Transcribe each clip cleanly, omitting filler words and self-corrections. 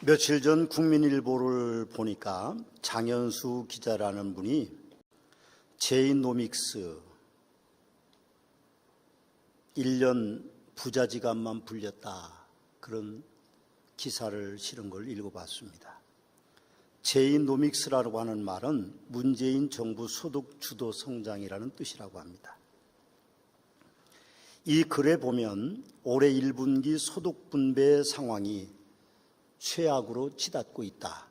며칠 전 국민일보를 보니까 장현수 기자라는 분이 제이노믹스 1년 부자지간만 불렸다, 그런 기사를 실은 걸 읽어봤습니다. 제이노믹스라고 하는 말은 문재인 정부 소득 주도 성장이라는 뜻이라고 합니다. 이 글에 보면 올해 1분기 소득 분배 상황이 최악으로 치닫고 있다.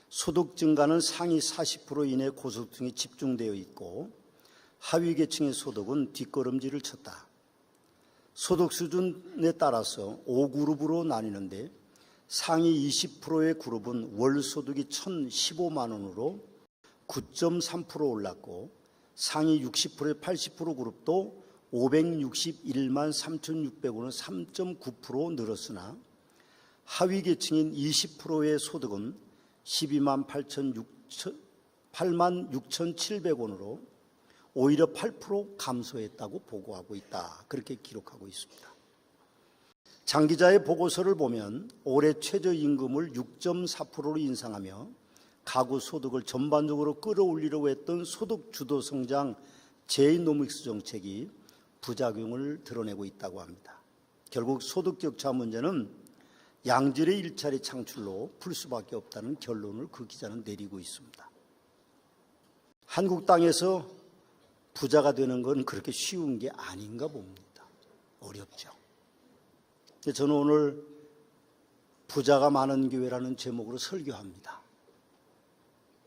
소득 증가는 상위 40% 이내 고소득층에 집중되어 있고 하위 계층의 소득은 뒷걸음질을 쳤다. 소득 수준에 따라서 5그룹으로 나뉘는데 상위 20%의 그룹은 월 소득이 1,015만 원으로 9.3% 올랐고 상위 60%의 80% 그룹도 561만 3,600원은 3.9% 늘었으나 하위 계층인 20%의 소득은 12만 8만 6,700원으로 오히려 8% 감소했다고 보고하고 있다. 그렇게 기록하고 있습니다. 장 기자의 보고서를 보면 올해 최저임금을 6.4%로 인상하며 가구 소득을 전반적으로 끌어올리려고 했던 소득 주도 성장 제이노믹스 정책이 부작용을 드러내고 있다고 합니다. 결국 소득 격차 문제는 양질의 일자리 창출로 풀 수밖에 없다는 결론을 그 기자는 내리고 있습니다. 한국 땅에서 부자가 되는 건 그렇게 쉬운 게 아닌가 봅니다. 어렵죠. 저는 오늘 부자가 많은 교회라는 제목으로 설교합니다.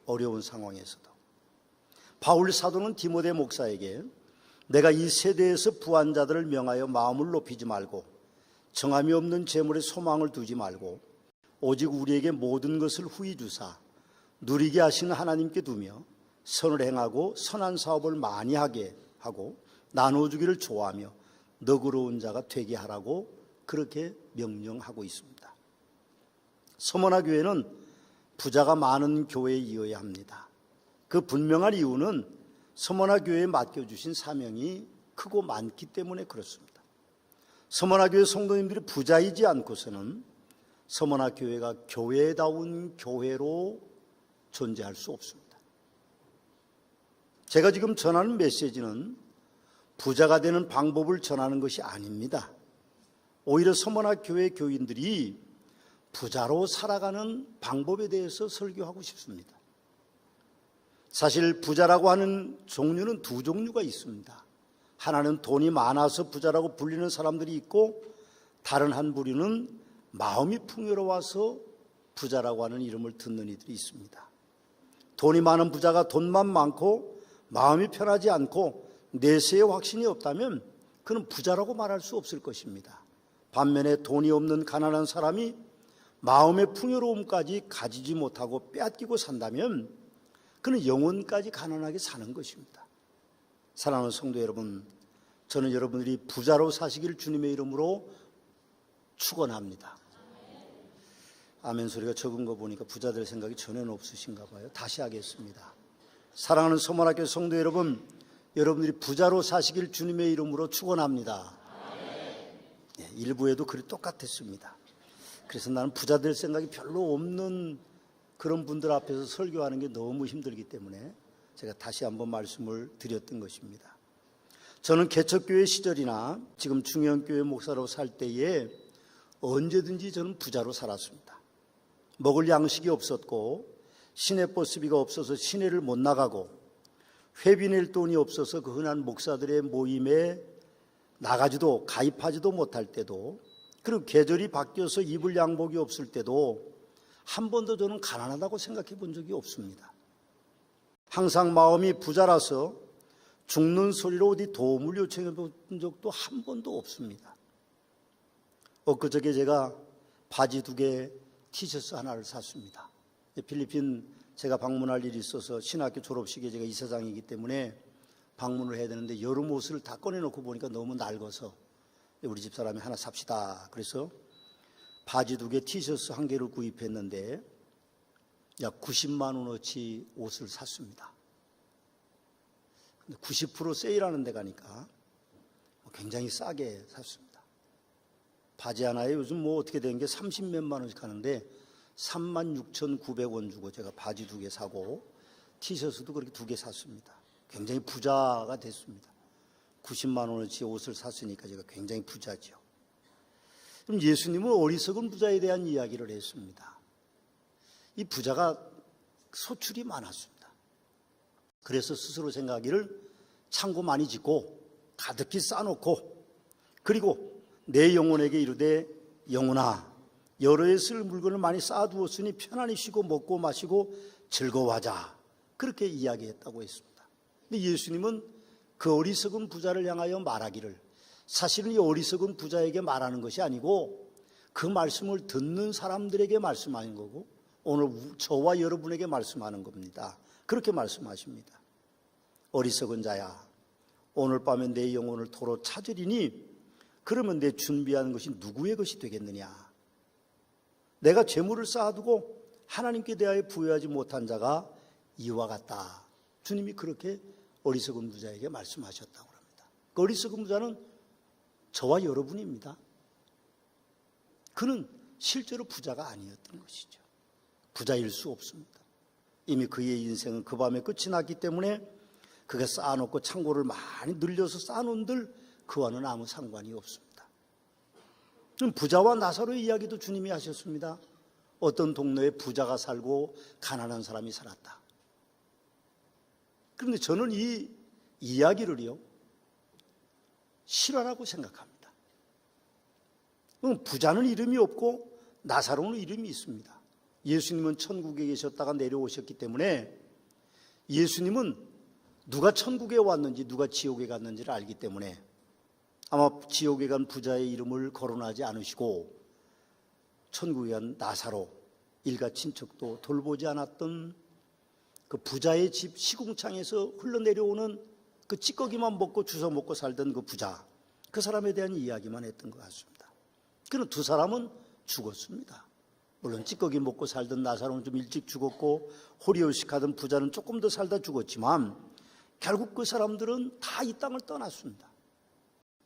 어려운 상황에서도. 바울 사도는 디모데 목사에게 내가 이 세대에서 부한 자들을 명하여 마음을 높이지 말고 정함이 없는 재물에 소망을 두지 말고 오직 우리에게 모든 것을 후히 주사 누리게 하시는 하나님께 두며 선을 행하고 선한 사업을 많이 하게 하고 나눠주기를 좋아하며 너그러운 자가 되게 하라고 그렇게 명령하고 있습니다. 서머나 교회는 부자가 많은 교회이어야 합니다. 그 분명한 이유는 서머나 교회에 맡겨주신 사명이 크고 많기 때문에 그렇습니다. 서머나 교회 성도님들이 부자이지 않고서는 서머나 교회가 교회다운 교회로 존재할 수 없습니다. 제가 지금 전하는 메시지는 부자가 되는 방법을 전하는 것이 아닙니다. 오히려 서머나 교회 교인들이 부자로 살아가는 방법에 대해서 설교하고 싶습니다. 사실 부자라고 하는 종류는 두 종류가 있습니다. 하나는 돈이 많아서 부자라고 불리는 사람들이 있고 다른 한 부류는 마음이 풍요로워서 부자라고 하는 이름을 듣는 이들이 있습니다. 돈이 많은 부자가 돈만 많고 마음이 편하지 않고 내세에 확신이 없다면 그는 부자라고 말할 수 없을 것입니다. 반면에 돈이 없는 가난한 사람이 마음의 풍요로움까지 가지지 못하고 빼앗기고 산다면 그는 영혼까지 가난하게 사는 것입니다. 사랑하는 성도 여러분, 저는 여러분들이 부자로 사시기를 주님의 이름으로 축원합니다. 아멘 소리가 적은 거 보니까 부자 될 생각이 전혀 없으신가 봐요. 다시 하겠습니다. 사랑하는 서머나교회 성도 여러분, 여러분들이 부자로 사시기를 주님의 이름으로 축원합니다. 네, 일부에도 글이 똑같았습니다. 그래서 나는 부자 될 생각이 별로 없는 그런 분들 앞에서 설교하는 게 너무 힘들기 때문에 제가 다시 한번 말씀을 드렸던 것입니다. 저는 개척교회 시절이나 지금 중형교회 목사로 살 때에 언제든지 저는 부자로 살았습니다. 먹을 양식이 없었고 시내버스비가 없어서 시내를 못 나가고 회비 낼 돈이 없어서 그 흔한 목사들의 모임에 나가지도 가입하지도 못할 때도, 그리고 계절이 바뀌어서 입을 양복이 없을 때도 한 번도 저는 가난하다고 생각해 본 적이 없습니다. 항상 마음이 부자라서 죽는 소리로 어디 도움을 요청해 본 적도 한 번도 없습니다. 엊그저께 제가 바지 2개, 티셔츠 하나를 샀습니다. 필리핀 제가 방문할 일이 있어서 신학교 졸업식에 제가 이사장이기 때문에 방문을 해야 되는데 여름 옷을 다 꺼내놓고 보니까 너무 낡아서 우리 집사람이 하나 삽시다. 그래서 바지 2개, 티셔츠 1개를 구입했는데 약 90만 원어치 옷을 샀습니다. 90% 세일하는 데 가니까 굉장히 싸게 샀습니다. 바지 하나에 요즘 뭐 어떻게 된 게 30몇만 원씩 하는데 36,900원 주고 제가 바지 2개 사고 티셔츠도 그렇게 2개 샀습니다. 굉장히 부자가 됐습니다. 90만 원어치 옷을 샀으니까 제가 굉장히 부자죠. 그럼 예수님은 어리석은 부자에 대한 이야기를 했습니다. 이 부자가 소출이 많았습니다. 그래서 스스로 생각하기를 창고 많이 짓고 가득히 쌓아놓고 그리고 내 영혼에게 이르되 영혼아 여러 해 쓸 물건을 많이 쌓아두었으니 편안히 쉬고 먹고 마시고 즐거워하자 그렇게 이야기했다고 했습니다. 근데 예수님은 그 어리석은 부자를 향하여 말하기를 사실은 이 어리석은 부자에게 말하는 것이 아니고 그 말씀을 듣는 사람들에게 말씀하는 거고 오늘 저와 여러분에게 말씀하는 겁니다. 그렇게 말씀하십니다. 어리석은 자야 오늘 밤에 내 영혼을 도로 찾으리니 그러면 내 준비한 것이 누구의 것이 되겠느냐. 내가 재물을 쌓아두고 하나님께 대하여 부여하지 못한 자가 이와 같다. 주님이 그렇게 어리석은 부자에게 말씀하셨다고 합니다. 그 어리석은 부자는 저와 여러분입니다. 그는 실제로 부자가 아니었던 것이죠. 부자일 수 없습니다. 이미 그의 인생은 그 밤에 끝이 났기 때문에 그가 쌓아놓고 창고를 많이 늘려서 쌓아놓은들 그와는 아무 상관이 없습니다. 부자와 나사로의 이야기도 주님이 하셨습니다. 어떤 동네에 부자가 살고 가난한 사람이 살았다. 그런데 저는 이 이야기를요 실화라고 생각합니다. 부자는 이름이 없고 나사로는 이름이 있습니다. 예수님은 천국에 계셨다가 내려오셨기 때문에 예수님은 누가 천국에 왔는지 누가 지옥에 갔는지를 알기 때문에 아마 지옥에 간 부자의 이름을 거론하지 않으시고 천국에 간 나사로 일가 친척도 돌보지 않았던 그 부자의 집 시궁창에서 흘러내려오는 그 찌꺼기만 먹고 주워 먹고 살던 그 부자 그 사람에 대한 이야기만 했던 것 같습니다. 그런 두 사람은 죽었습니다. 물론 찌꺼기 먹고 살던 나사로는 좀 일찍 죽었고 호리호식하던 부자는 조금 더 살다 죽었지만 결국 그 사람들은 다 이 땅을 떠났습니다.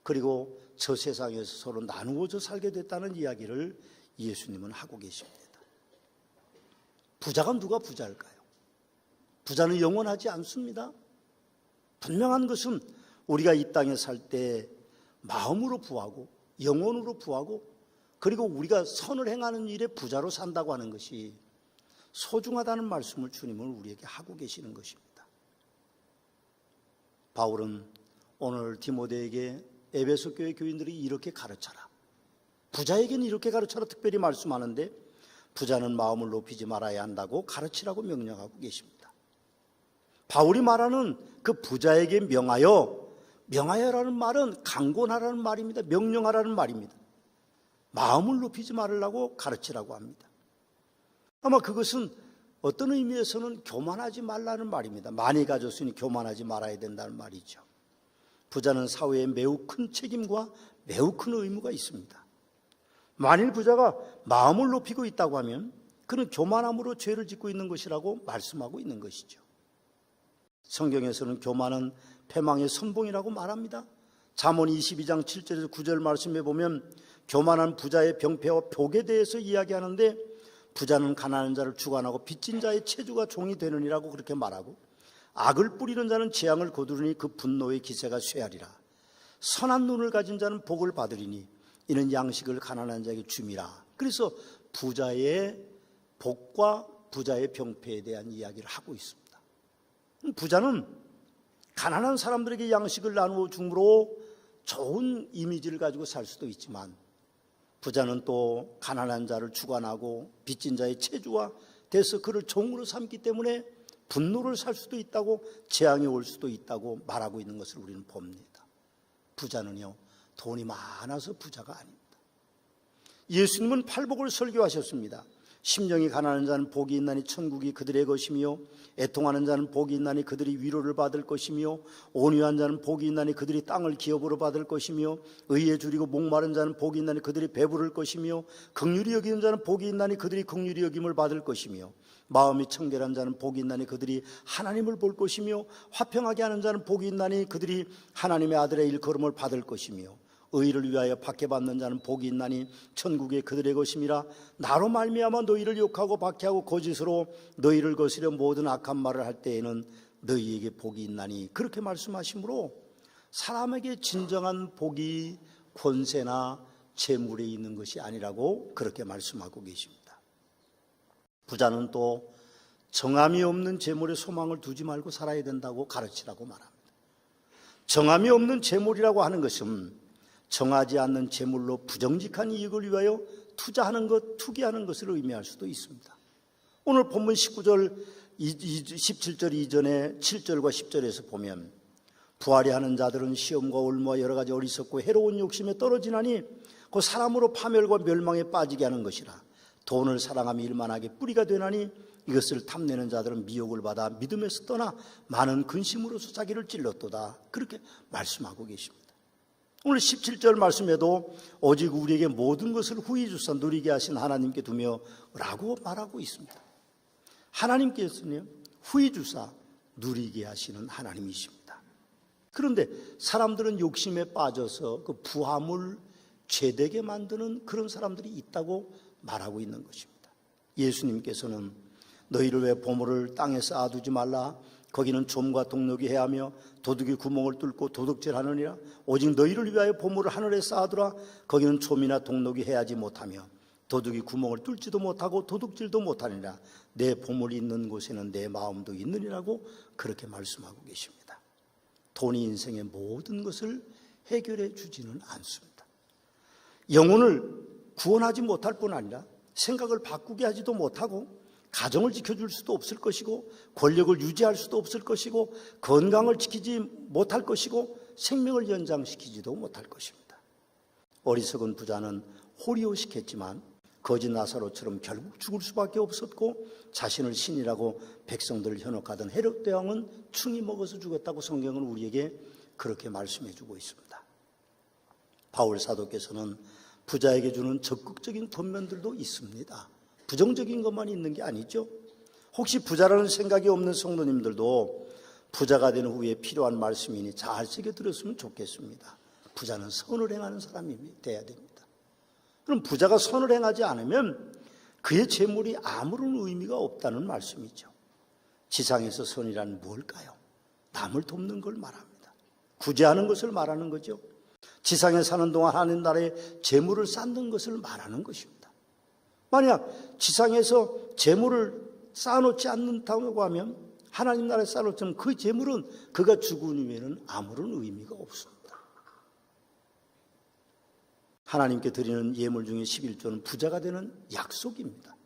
그리고 저 세상에서 서로 나누어져 살게 됐다는 이야기를 예수님은 하고 계십니다. 부자가 누가 부자일까요? 부자는 영원하지 않습니다. 분명한 것은 우리가 이 땅에 살 때 마음으로 부하고 영혼으로 부하고 그리고 우리가 선을 행하는 일에 부자로 산다고 하는 것이 소중하다는 말씀을 주님은 우리에게 하고 계시는 것입니다. 바울은 오늘 디모데에게 에베소 교회 교인들이 이렇게 가르쳐라. 부자에게는 이렇게 가르쳐라 특별히 말씀하는데 부자는 마음을 높이지 말아야 한다고 가르치라고 명령하고 계십니다. 바울이 말하는 그 부자에게 명하여라는 말은 강권하라는 말입니다. 명령하라는 말입니다. 마음을 높이지 말으라고 가르치라고 합니다. 아마 그것은 어떤 의미에서는 교만하지 말라는 말입니다. 많이 가졌으니 교만하지 말아야 된다는 말이죠. 부자는 사회에 매우 큰 책임과 매우 큰 의무가 있습니다. 만일 부자가 마음을 높이고 있다고 하면 그는 교만함으로 죄를 짓고 있는 것이라고 말씀하고 있는 것이죠. 성경에서는 교만은 패망의 선봉이라고 말합니다. 잠언 22장 7절에서 9절 말씀에 보면 교만한 부자의 병폐와 복에 대해서 이야기하는데 부자는 가난한 자를 주관하고 빚진 자의 체주가 종이 되느니라고 그렇게 말하고 악을 뿌리는 자는 재앙을 거두르니 그 분노의 기세가 쇠하리라. 선한 눈을 가진 자는 복을 받으리니 이는 양식을 가난한 자에게 줌이라. 그래서 부자의 복과 부자의 병폐에 대한 이야기를 하고 있습니다. 부자는 가난한 사람들에게 양식을 나누어 줌으로 좋은 이미지를 가지고 살 수도 있지만 부자는 또 가난한 자를 주관하고 빚진 자의 체주와 돼서 그를 종으로 삼기 때문에 분노를 살 수도 있다고 재앙이 올 수도 있다고 말하고 있는 것을 우리는 봅니다. 부자는요 돈이 많아서 부자가 아닙니다. 예수님은 팔복을 설교하셨습니다. 심령이 가난한 자는 복이 있나니 천국이 그들의 것이며 애통하는 자는 복이 있나니 그들이 위로를 받을 것이며 온유한 자는 복이 있나니 그들이 땅을 기업으로 받을 것이며 의에 줄이고 목마른 자는 복이 있나니 그들이 배부를 것이며 긍휼히 여기는 자는 복이 있나니 그들이 긍휼히 여김을 받을 것이며 마음이 청결한 자는 복이 있나니 그들이 하나님을 볼 것이며 화평하게 하는 자는 복이 있나니 그들이 하나님의 아들의 일컬음을 받을 것이며 의를 위하여 박해받는 자는 복이 있나니 천국에 그들의 것임이라. 나로 말미암아 너희를 욕하고 박해하고 거짓으로 너희를 거스려 모든 악한 말을 할 때에는 너희에게 복이 있나니. 그렇게 말씀하시므로 사람에게 진정한 복이 권세나 재물에 있는 것이 아니라고 그렇게 말씀하고 계십니다. 부자는 또 정함이 없는 재물에 소망을 두지 말고 살아야 된다고 가르치라고 말합니다. 정함이 없는 재물이라고 하는 것은 정하지 않는 재물로 부정직한 이익을 위하여 투자하는 것, 투기하는 것을 의미할 수도 있습니다. 오늘 본문 19절, 17절 이전에 7절과 10절에서 보면 부하리 하는 자들은 시험과 올무와 여러 가지 어리석고 해로운 욕심에 떨어지나니 그 사람으로 파멸과 멸망에 빠지게 하는 것이라. 돈을 사랑하며 일만하게 뿌리가 되나니 이것을 탐내는 자들은 미혹을 받아 믿음에서 떠나 많은 근심으로서 자기를 찔렀도다. 그렇게 말씀하고 계십니다. 오늘 17절 말씀에도 오직 우리에게 모든 것을 후히 주사 누리게 하신 하나님께 두며 라고 말하고 있습니다. 하나님께서는 후히 주사 누리게 하시는 하나님이십니다. 그런데 사람들은 욕심에 빠져서 그 부함을 죄되게 만드는 그런 사람들이 있다고 말하고 있는 것입니다. 예수님께서는 너희를 왜 보물을 땅에 쌓아두지 말라. 거기는 좀과 동록이 해하며 도둑이 구멍을 뚫고 도둑질하느니라. 오직 너희를 위하여 보물을 하늘에 쌓아두라. 거기는 좀이나 동록이 해하지 못하며 도둑이 구멍을 뚫지도 못하고 도둑질도 못하니라. 내 보물이 있는 곳에는 내 마음도 있느니라고 그렇게 말씀하고 계십니다. 돈이 인생의 모든 것을 해결해 주지는 않습니다. 영혼을 구원하지 못할 뿐 아니라 생각을 바꾸게 하지도 못하고 가정을 지켜줄 수도 없을 것이고 권력을 유지할 수도 없을 것이고 건강을 지키지 못할 것이고 생명을 연장시키지도 못할 것입니다. 어리석은 부자는 호리호식했지만 거짓 나사로처럼 결국 죽을 수밖에 없었고 자신을 신이라고 백성들을 현혹하던 헤롯 대왕은 충이 먹어서 죽었다고 성경은 우리에게 그렇게 말씀해 주고 있습니다. 바울 사도께서는 부자에게 주는 적극적인 권면들도 있습니다. 부정적인 것만 있는 게 아니죠. 혹시 부자라는 생각이 없는 성도님들도 부자가 된 후에 필요한 말씀이니 잘 새겨 들었으면 좋겠습니다. 부자는 선을 행하는 사람이 돼야 됩니다. 그럼 부자가 선을 행하지 않으면 그의 재물이 아무런 의미가 없다는 말씀이죠. 지상에서 선이란 뭘까요? 남을 돕는 걸 말합니다. 구제하는 것을 말하는 거죠. 지상에 사는 동안 하나님 나라에 재물을 쌓는 것을 말하는 것입니다. 만약 지상에서 재물을 쌓아놓지 않는다고 하면 하나님 나라에 쌓아놓자면 그 재물은 그가 죽은 이후에는 아무런 의미가 없습니다. 하나님께 드리는 예물 중에 11조는 부자가 되는 약속입니다.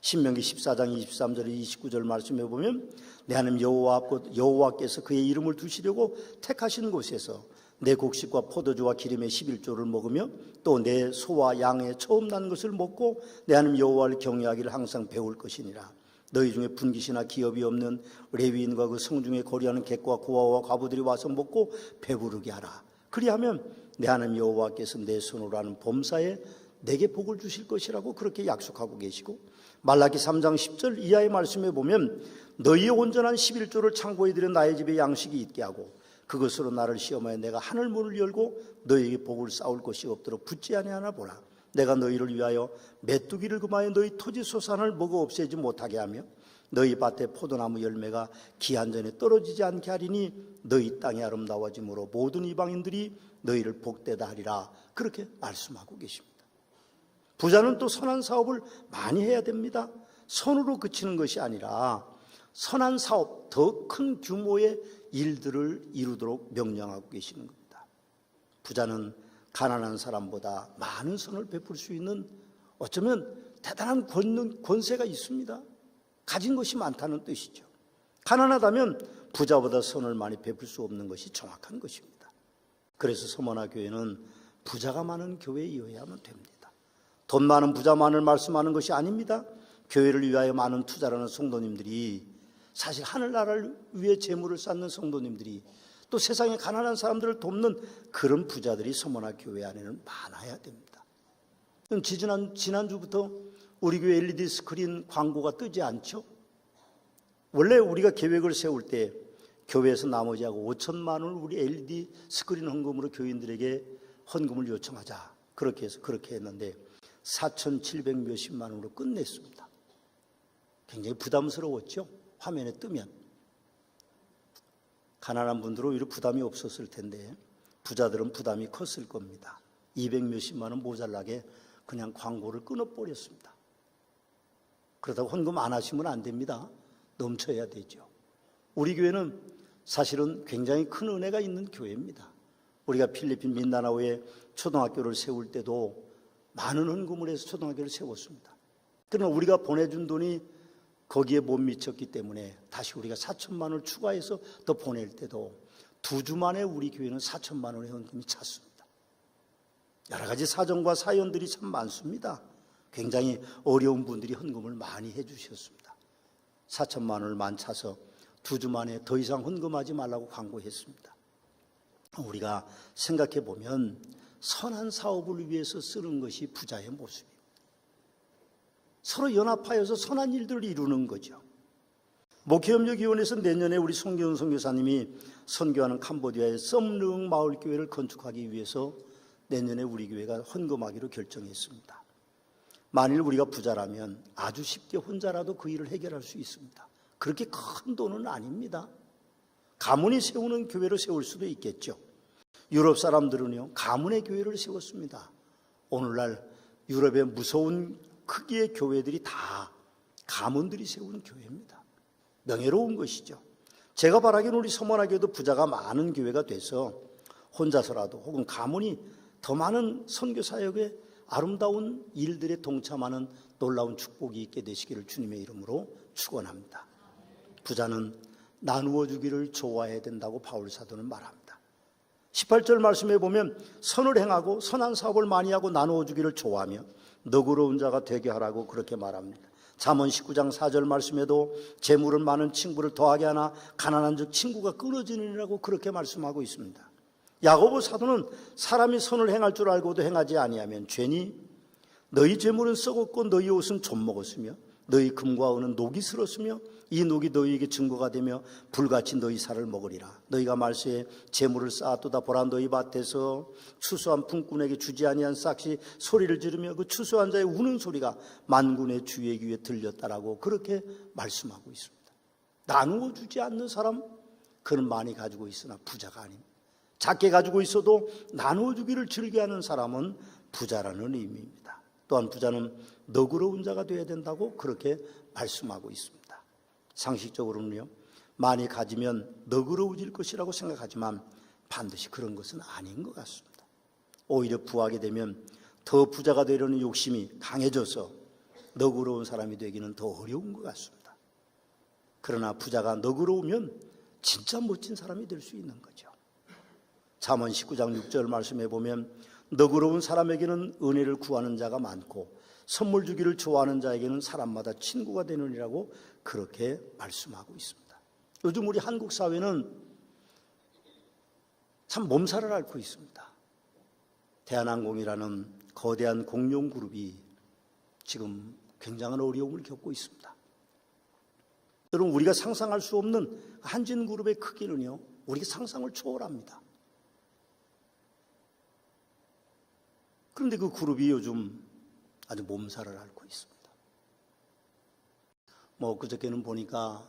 신명기 14장 23절 29절 말씀해 보면 내 하나님 여호와께서 그의 이름을 두시려고 택하신 곳에서 내 곡식과 포도주와 기름의 11조를 먹으며 또 내 소와 양의 처음 난 것을 먹고 내 하나님 여호와를 경외하기를 항상 배울 것이니라. 너희 중에 분깃이나 기업이 없는 레위인과 그 성중에 거류하는 객과 고아와 과부들이 와서 먹고 배부르게 하라. 그리하면 내 하나님 여호와께서 내 손으로 하는 범사에 내게 복을 주실 것이라고 그렇게 약속하고 계시고 말라기 3장 10절 이하의 말씀에 보면 너희의 온전한 11조를 창고에 들여 나의 집에 양식이 있게 하고 그것으로 나를 시험하여 내가 하늘 문을 열고 너희에게 복을 쌓을 것이 없도록 붙지 아니하나 보라. 내가 너희를 위하여 메뚜기를 금하여 너희 토지 소산을 먹어 없애지 못하게 하며 너희 밭에 포도나무 열매가 기한 전에 떨어지지 않게 하리니 너희 땅이 아름다워짐으로 모든 이방인들이 너희를 복되다 하리라. 그렇게 말씀하고 계십니다. 부자는 또 선한 사업을 많이 해야 됩니다. 선으로 그치는 것이 아니라 선한 사업, 더 큰 규모의 일들을 이루도록 명령하고 계시는 겁니다. 부자는 가난한 사람보다 많은 선을 베풀 수 있는 어쩌면 대단한 권세가 있습니다. 가진 것이 많다는 뜻이죠. 가난하다면 부자보다 선을 많이 베풀 수 없는 것이 정확한 것입니다. 그래서 서머나 교회는 부자가 많은 교회이어야만 됩니다. 돈 많은 부자만을 말씀하는 것이 아닙니다. 교회를 위하여 많은 투자라는 성도님들이 사실 하늘나라를 위해 재물을 쌓는 성도님들이 또 세상에 가난한 사람들을 돕는 그런 부자들이 서머나 교회 안에는 많아야 됩니다. 지난주부터 우리 교회 LED 스크린 광고가 뜨지 않죠? 원래 우리가 계획을 세울 때 교회에서 나머지하고 5천만 원을 우리 LED 스크린 헌금으로 교인들에게 헌금을 요청하자. 그렇게 해서 그렇게 했는데 4,700 몇십만 원으로 끝냈습니다. 굉장히 부담스러웠죠. 화면에 뜨면. 가난한 분들은 오히려 부담이 없었을 텐데 부자들은 부담이 컸을 겁니다. 200 몇십만 원 모자라게 그냥 광고를 끊어버렸습니다. 그렇다고 헌금 안 하시면 안 됩니다. 넘쳐야 되죠. 우리 교회는 사실은 굉장히 큰 은혜가 있는 교회입니다. 우리가 필리핀 민다나오에 초등학교를 세울 때도 많은 헌금을 해서 초등학교를 세웠습니다. 그러나 우리가 보내준 돈이 거기에 못 미쳤기 때문에 다시 우리가 4천만 원을 추가해서 더 보낼 때도 2주 만에 우리 교회는 4천만 원의 헌금이 찼습니다. 여러 가지 사정과 사연들이 참 많습니다. 굉장히 어려운 분들이 헌금을 많이 해주셨습니다. 4천만 원을 차서 2주 만에 더 이상 헌금하지 말라고 광고했습니다. 우리가 생각해 보면 선한 사업을 위해서 쓰는 것이 부자의 모습입니다. 서로 연합하여서 선한 일들을 이루는 거죠. 목회협력위원회에서 내년에 우리 송기훈 선교사님이 선교하는 캄보디아의 썸르응 마을교회를 건축하기 위해서 내년에 우리 교회가 헌금하기로 결정했습니다. 만일 우리가 부자라면 아주 쉽게 혼자라도 그 일을 해결할 수 있습니다. 그렇게 큰 돈은 아닙니다. 가문이 세우는 교회를 세울 수도 있겠죠. 유럽 사람들은요, 가문의 교회를 세웠습니다. 오늘날 유럽의 무서운 크기의 교회들이 다 가문들이 세운 교회입니다. 명예로운 것이죠. 제가 바라기는 우리 서머나교도 부자가 많은 교회가 돼서 혼자서라도 혹은 가문이 더 많은 선교 사역에 아름다운 일들에 동참하는 놀라운 축복이 있게 되시기를 주님의 이름으로 축원합니다. 부자는 나누어 주기를 좋아해야 된다고 바울 사도는 말합니다. 18절 말씀에 보면 선을 행하고 선한 사업을 많이 하고 나누어 주기를 좋아하며 너그러운 자가 되게 하라고 그렇게 말합니다. 잠언 19장 4절 말씀에도 재물은 많은 친구를 더하게 하나 가난한 즉 친구가 끊어지느니라고 그렇게 말씀하고 있습니다. 야고보 사도는 사람이 선을 행할 줄 알고도 행하지 아니하면 죄니 너희 재물은 썩었고 너희 옷은 좀먹었으며 너희 금과 은은 녹이 슬었으며 이 녹이 너희에게 증거가 되며 불같이 너희 살을 먹으리라. 너희가 말세에 재물을 쌓았도다 보라 너희 밭에서 추수한 품꾼에게 주지 아니한 싹시 소리를 지르며 그 추수한 자의 우는 소리가 만군의 주의 귀에 들렸다라고 그렇게 말씀하고 있습니다. 나누어 주지 않는 사람, 그는 많이 가지고 있으나 부자가 아닙니다. 작게 가지고 있어도 나누어 주기를 즐겨하는 사람은 부자라는 의미입니다. 또한 부자는 너그러운 자가 되어야 된다고 그렇게 말씀하고 있습니다. 상식적으로는요, 많이 가지면 너그러워질 것이라고 생각하지만 반드시 그런 것은 아닌 것 같습니다. 오히려 부하게 되면 더 부자가 되려는 욕심이 강해져서 너그러운 사람이 되기는 더 어려운 것 같습니다. 그러나 부자가 너그러우면 진짜 멋진 사람이 될 수 있는 거죠. 잠언 19장 6절 말씀에 보면 너그러운 사람에게는 은혜를 구하는 자가 많고 선물 주기를 좋아하는 자에게는 사람마다 친구가 되느니라고 그렇게 말씀하고 있습니다. 요즘 우리 한국 사회는 참 몸살을 앓고 있습니다. 대한항공이라는 거대한 공룡 그룹이 지금 굉장한 어려움을 겪고 있습니다. 여러분, 우리가 상상할 수 없는 한진그룹의 크기는요, 우리가 상상을 초월합니다. 그런데 그 그룹이 요즘 아주 몸살을 앓고 있습니다. 그저께는 보니까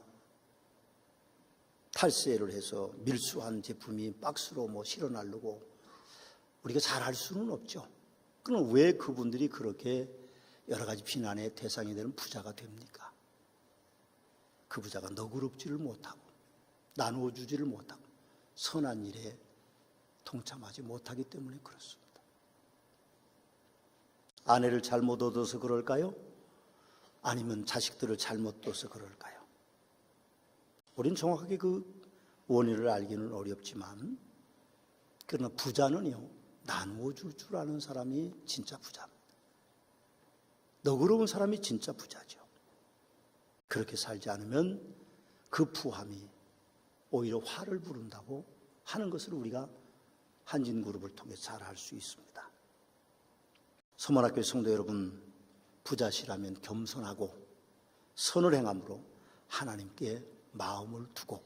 탈세를 해서 밀수한 제품이 박스로 실어 나르고 우리가 잘 알 수는 없죠. 그럼 왜 그분들이 그렇게 여러 가지 비난의 대상이 되는 부자가 됩니까? 그 부자가 너그럽지를 못하고 나누어 주지를 못하고 선한 일에 동참하지 못하기 때문에 그렇습니다. 아내를 잘못 얻어서 그럴까요? 아니면 자식들을 잘못 둬서 그럴까요? 우린 정확하게 그 원인을 알기는 어렵지만 그러나 부자는요, 나누어 줄 줄 아는 사람이 진짜 부자입니다. 너그러운 사람이 진짜 부자죠. 그렇게 살지 않으면 그 부함이 오히려 화를 부른다고 하는 것을 우리가 한진그룹을 통해 잘 알 수 있습니다. 서머나교회 성도 여러분, 부자시라면 겸손하고 선을 행함으로 하나님께 마음을 두고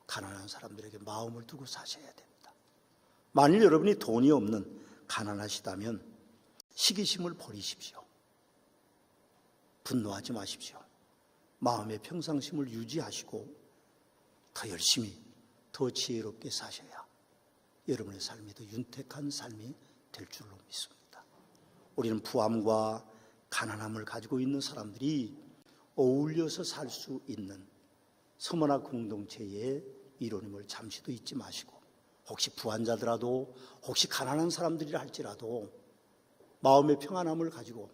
가난한 사람들에게 마음을 두고 사셔야 됩니다. 만일 여러분이 돈이 없는 가난하시다면 시기심을 버리십시오. 분노하지 마십시오. 마음의 평상심을 유지하시고 더 열심히, 더 지혜롭게 사셔야 여러분의 삶이 더 윤택한 삶이 될 줄로 믿습니다. 우리는 부함과 가난함을 가지고 있는 사람들이 어울려서 살 수 있는 서머나 공동체의 이론임을 잠시도 잊지 마시고, 혹시 부한자더라도, 혹시 가난한 사람들이라 할지라도 마음의 평안함을 가지고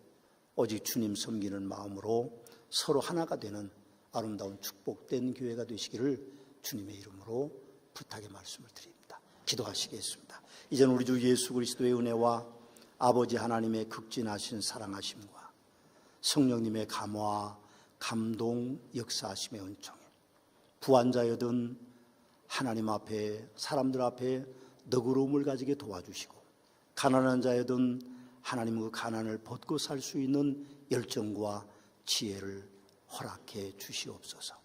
오직 주님 섬기는 마음으로 서로 하나가 되는 아름다운 축복된 교회가 되시기를 주님의 이름으로 부탁의 말씀을 드립니다. 기도하시겠습니다. 이제는 우리 주 예수 그리스도의 은혜와 아버지 하나님의 극진하신 사랑하심과 성령님의 감화, 감동, 역사하심의 은총이 부한자여든 하나님 앞에, 사람들 앞에 너그러움을 가지게 도와주시고, 가난한 자여든 하나님 그 가난을 벗고 살 수 있는 열정과 지혜를 허락해 주시옵소서.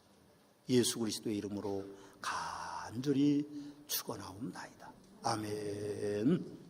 예수 그리스도의 이름으로 간절히 축원하옵나이다. 아멘.